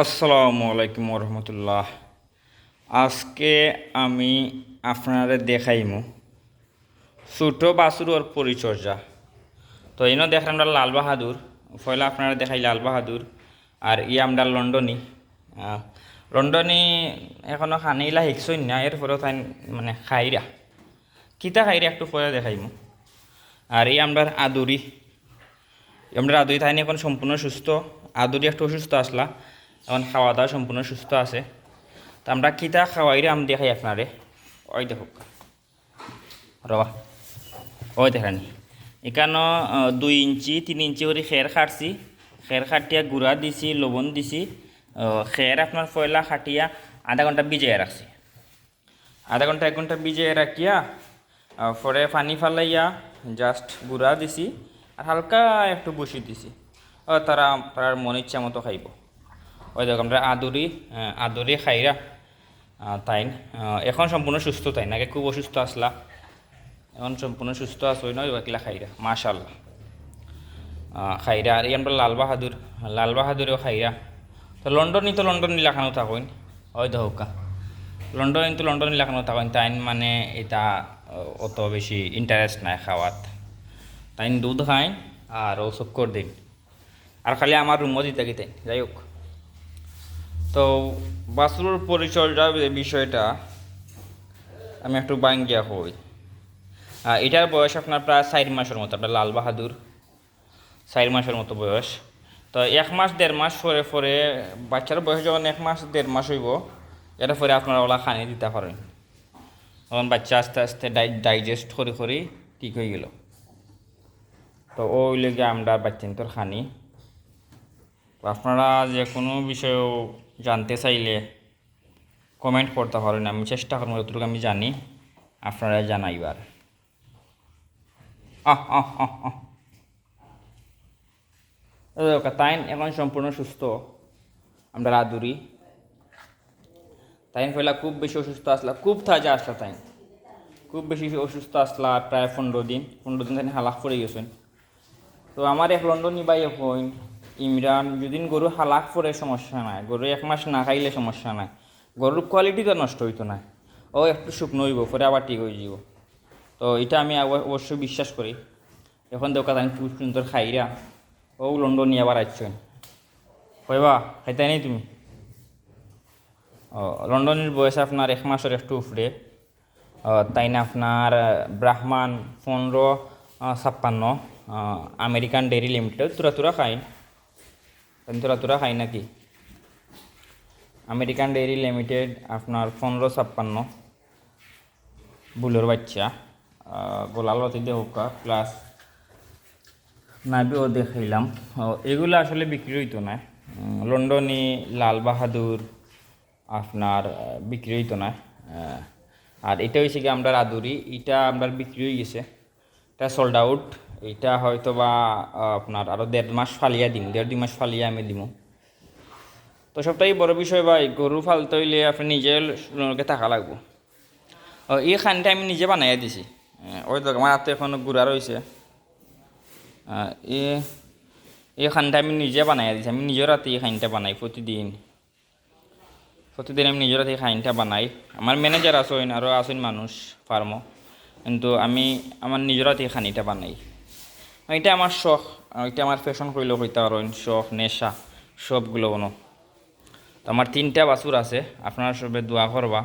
আসসালামু আলাইকুম রহমতুল্লাহ। আজকে আমি আপনাদের দেখাইমু ছোট বাছুরর পরিচর্যা। তো এনে দেখেন আমরা লাল বাহাদুর, পয়লা আপনারা দেখাই লাল বাহাদুর, আর আমরা লন্ডনী। লন্ডনী এখনও খানিলা শিখছই না, এরপরেও তাই মানে খাইরা কিতা খাইরা একটু পরে দেখাইমু। আর আমরা আদুরি, আমরা আদুরি তাই এখন সম্পূর্ণ সুস্থ। আদুরি একটু অসুস্থ আসলা, এখন খাওয়া দাওয়া সম্পূর্ণ সুস্থ আছে। তো আমরা কিতা খাওয়াইরে আমি দেখাই আপনারে। ওই দেখুক রবা, ওই দেখানি এখানো 2 ইঞ্চি 3 ইঞ্চি করে খের খাটছি। খের খাটিয়া গুঁড়া দিছি, লবণ দিছি। খের আপনার পয়লা খাটিয়া আধা ঘন্টা ভিজিয়ে রাখছি। আধা ঘন্টা 1 ঘন্টা ভিজিয়ে রাখিয়া পরে পানি ফালাইয়া জাস্ট গুঁড়া দিছি আর হালকা একটু বসিয়ে দিছি। তারা তার মন ইচ্ছা মতো খাইব। ওই দেখো আমরা আদরি খাইরা তাই এখন সম্পূর্ণ সুস্থ, তাই নাকি খুব অসুস্থ আসলা, এখন সম্পূর্ণ সুস্থ আসই নয় বাকিলা খাইরা মাশাল্লাহ। খাইরা আর আমরা লাল বাহাদুরেও খাইরা। তো লন্ডন লেখানো থাকুন, ওই দহকা লন্ডন লেখানো থাকুন। তাই মানে এটা অত বেশি ইন্টারেস্ট নাই খাওয়াত। তাই দুধ খাইন আর ও চক্কর দিন, আর খালি আমার রুমও দিতে গিতে যাই হোক। তো বাছুরের পরিচর্যার বিষয়টা আমি একটু বাঙ্গিয়া হই। এটার বয়স আপনার প্রায় 4 মাসের মতো। আপনার লাল বাহাদুর 4 মাসের মতো বয়স। তো 1 মাস 1.5 মাস পরে পরে বাচ্চার বয়স যখন 1 মাস 1.5 মাস হইব, এটা পরে আপনারা ওলা খানি দিতে পারেন। তখন বাচ্চা আস্তে আস্তে ডাইজেস্ট করে ঠিক হয়ে গেল। তো ওই লেগে আমরা বাচ্চান্তর খানি। তো আপনারা যে কোনো বিষয় জানতে চাইলে কমেন্ট করতে পারেন, আমি চেষ্টা করবো যতটুকু আমি জানি আপনারা জানাইবার। তাই এখন সম্পূর্ণ সুস্থ। আমরা আদুরি তাই ফেলা খুব বেশি অসুস্থ আসলা, খুব তাজা আসলা। তাই খুব বেশি অসুস্থ আসলা, প্রায় 15 দিন তাই হালাক পড়ে গেছেন। তো আমার এক লন্ডনী বাই হইন ইমরান, যদি গরু হালাক পরে সমস্যা নাই, গরু 1 মাস না খাইলে সমস্যা নাই, গরুর কোয়ালিটি তো নষ্ট হইতো না, ও একটু শুকনো হইব পরে আবার ঠিক হয়ে যাব। তো এটা আমি অবশ্যই বিশ্বাস করি। এখন দোকান আমি খুব সুন্দর খাইরা ও লন্ডনী আবার আসছেন কইবা খাইতাই নেই তুমি। লন্ডনের বয়স আপনার 1 মাসের একটু উপরে। তাই না আপনার ব্রাহ্মণ 1556, আমেরিকান ডেয়ারি লিমিটেড তুরা খাইন। তুরা খাই নাকি আমেরিকান ডেয়ারি লিমিটেড আপনার 1556 বুলোর বাচ্চা। গোলালতি দেহকা প্লাস নাবিও দেখাইলাম। এগুলো আসলে বিক্রি হইতো না। লন্ডনী লাল বাহাদুর আপনার বিক্রি হইতো না। আর এটা হয়েছে কি আমরা আদুরি, এটা আমরা বিক্রি হয়ে গেছে, এটা সোল্ড আউট। এটা হয়তো বা আপনার আরও 1.5 মাস ফালিয়া দিম, 1.5-2 মাস ফালিয়া আমি দিব। তো সবটাই বড় বিষয় ভাই, গরু ফালতে হইলে আপনি নিজের লোকে থাকা লাগবো। এই খানটা আমি নিজে বানাইয়া দিছি। ওই তো আমার হাতে এখন গুড়া রয়েছে। এই খানটা আমি নিজে বানাইয়া দিছি, আমি নিজের হাতে এই খানটা বানাই প্রতিদিন আমি নিজের হাতে এই খানটা বানাই। আমার ম্যানেজার আসেন, আরও আসেন মানুষ ফার্মও, কিন্তু আমি আমার নিজের হাতে এই খানিটা বানাই। এটা আমার শখ, এটা আমার ফ্যাশন করলেও হইতে পারেন, শখ নেশা সবগুলো কোনো। তো আমার 3টা বাছুর আছে, আপনারা সবে দোয়া করবা।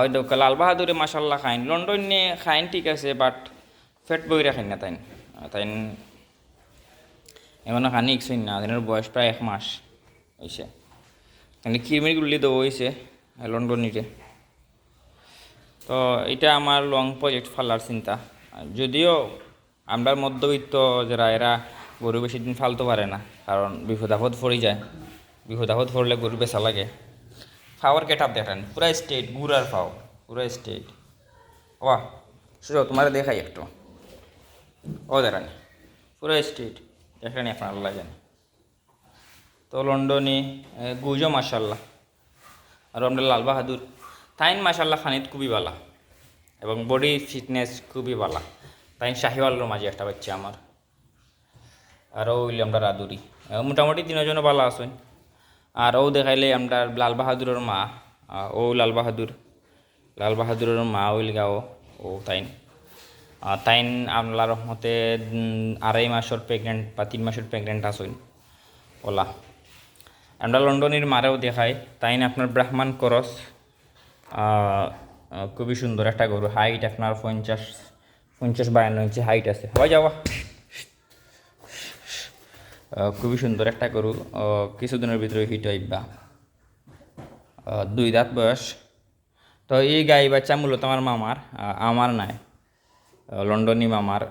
ওই দেখো লাল বাহাদুরে মাসাল্লাহ খাইন, লন্ডনে খাইন ঠিক আছে, বাট ফেট বই রাখেন না তাই এখনো খানি ইচ্ছই না। তাদের বয়স প্রায় 1 মাস হয়েছে, কিন্তু কিরমিরগুলি দেবো হয়েছে লন্ডনীতে। তো এটা আমার লং প্রজেক্ট ফালার চিন্তা। যদিও আমরা মধ্যবিত্ত যারা, এরা গরু বেশি দিন ফালতে পারে না, কারণ বিপদ আপদ পড়ে যায়। বিপদ আপদ পড়লে গরু বেচা লাগে। ফাওয়ার গেট আপ দেখেন, পুরা স্টেট গুড়ার ফাও, পুরা স্টেট। বাহ সুযোগ তোমার দেখাই একটু, ও দেখেন পুরা স্টেট দেখেন, আপনার আল্লাহ জানে। তো লন্ডনী গুজো মাশাল্লাহ, আর আমরা লাল বাহাদুর তাইন মাশাল্লাহ খানিত খুবই ভালো এবং বডি ফিটনেস খুবই ভালো। তাই শাহিওয়ালের মাঝে একটা বাচ্চা আমার, আরও হইলে আমরা রাদুরি মোটামুটি 3 জনও ভালো আসেন। আর ও দেখাইলে আমরা লাল বাহাদুরের মা, ও লাল বাহাদুরের মা ওইল গাও ও তাইন তাইন আল্লাহ রহমতে 2.5 মাসের প্রেগনেন্ট বা 3 মাসের প্রেগনেন্ট আসইন ওলা। আমরা লন্ডনের মারেও দেখাই, তাইন আপনার ব্রাহ্মণ করস, খুবই সুন্দর একটা গরু, হাইট আপনার 50-52 ইঞ্চি হাইট আছে, হয়ে যাওয়া। খুবই সুন্দর একটা গরু, কিছুদিনের ভিতরে হিট হইবা, 2 দাঁত বয়স। তো এই গাই বাচ্চা মূলত আমার মামার, আমার নাই, লন্ডনী মামার।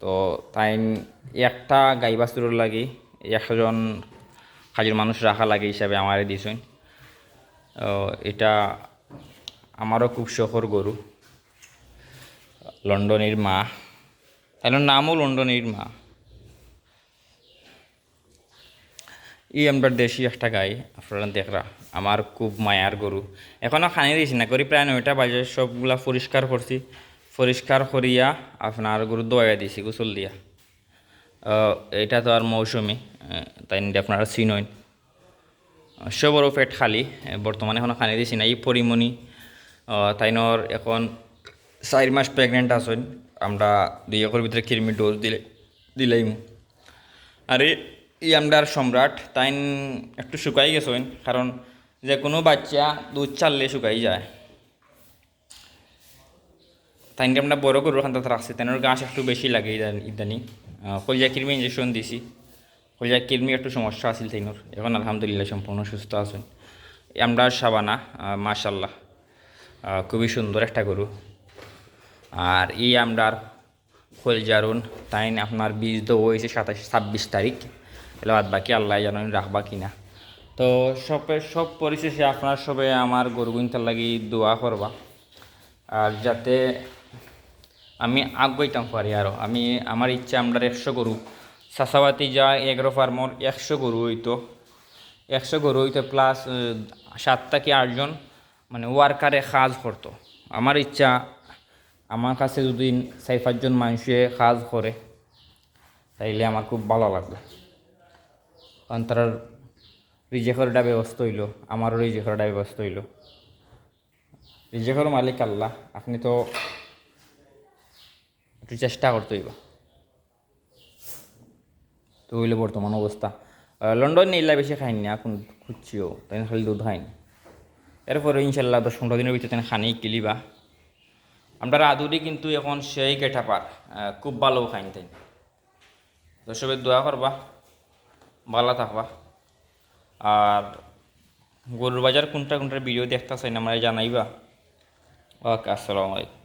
তো তাই একটা গাই বাছুরের লাগি 100জন কাজের মানুষ রাখা লাগে হিসাবে আমারে দিছেন। এটা আমারও খুব শখের গরু, লন্ডনের মা, এর নামও লন্ডনের মা। এই আমরা দেশি একটা গাই, আপনারা দেখরা, আমার খুব মায়ার গরু। এখনও খানি দিয়েছি না করি, প্রায় 9টা বাজে, সবগুলা পরিষ্কার করছি, পরিষ্কার করিয়া আপনার গরু দোয়া দিয়েছি গোসল দিয়া। এটা তো আর মৌসুমি, তাই আপনারা চিনইন, সবরও পেট খালি, বর্তমানে এখনও খানি দিয়েছি না। এই পরিমণি তাইনর এখন 4 মাস প্রেগনেন্ট আছেন, আমরা 2 একর ভিতরে কৃমি ডোজ দিলাইম। আর এই আমরার সম্রাট তাইন একটু শুকাই গেছেন, কারণ যে কোনো বাচ্চা দুধ চাললে শুকাই যায়। তাইনকে আমরা বড় গরুর খান্তাতে রাখছি, তাইনের গাছ একটু বেশি লাগে ইদানি। কলিজা কৃমি ইঞ্জেকশন দিছি, কলিজা কৃমি একটু সমস্যা আছিল তাইনোর, এখন আলহামদুলিল্লাহ সম্পূর্ণ সুস্থ আছেন। আমরা সাবানা মাশাল্লাহ, খুবই সুন্দর একটা গরু। আর এই আমরার খোলজারুন তাইন আপনার বীজ তো হয়েছে 26 তারিখ, এলে বাদ বাকি আল্লাহ জানেন রাখবা কিনা। তো সব পরিশেষে আপনার সবে আমার গরু কিনতে লাগি দোয়া করবা, আর যাতে আমি আগাইতাম পারি। আরও আমার ইচ্ছা আমরা 100 গরু চাষাবাতি যা এগ্রো ফার্মর 100 গরু হইতো, 100 গরু হইতো, প্লাস 7 থেকে 8 জন মানে ওয়ার্কারে কাজ করতো। আমার ইচ্ছা আমার কাছে যদি 4-5 জন মানুষে কাজ করে তাইলে আমার খুব ভালো লাগবে, কারণ তার রিজেকেরটা ব্যবস্থা হইল, আমারও রিজেকেরটা ব্যবস্থা হইল। রিজেকের মালিক আল্লাহ, আপনি তো একটু চেষ্টা করতে হইব। তো হইলে বর্তমান অবস্থা লন্ডন নিলা বেশি খাইনি, এখন খুঁজছিও তাই খালি দুধ খাইনি। এরপরে ইনশাল্লাহ 10-15 দিনের ভিতরে তাই খানি কিলিবা। আমরা আদুরি কিন্তু এখন সেই কেটা পার, খুব ভালো খাইন তাই। তো সবাই দোয়া করবা, ভালো থাকবা। আর গরুর বাজার কোনটার ভিডিও দেখতে চাই না আমরা জানাইবা। ওকে, আসসালামু আলাইকুম।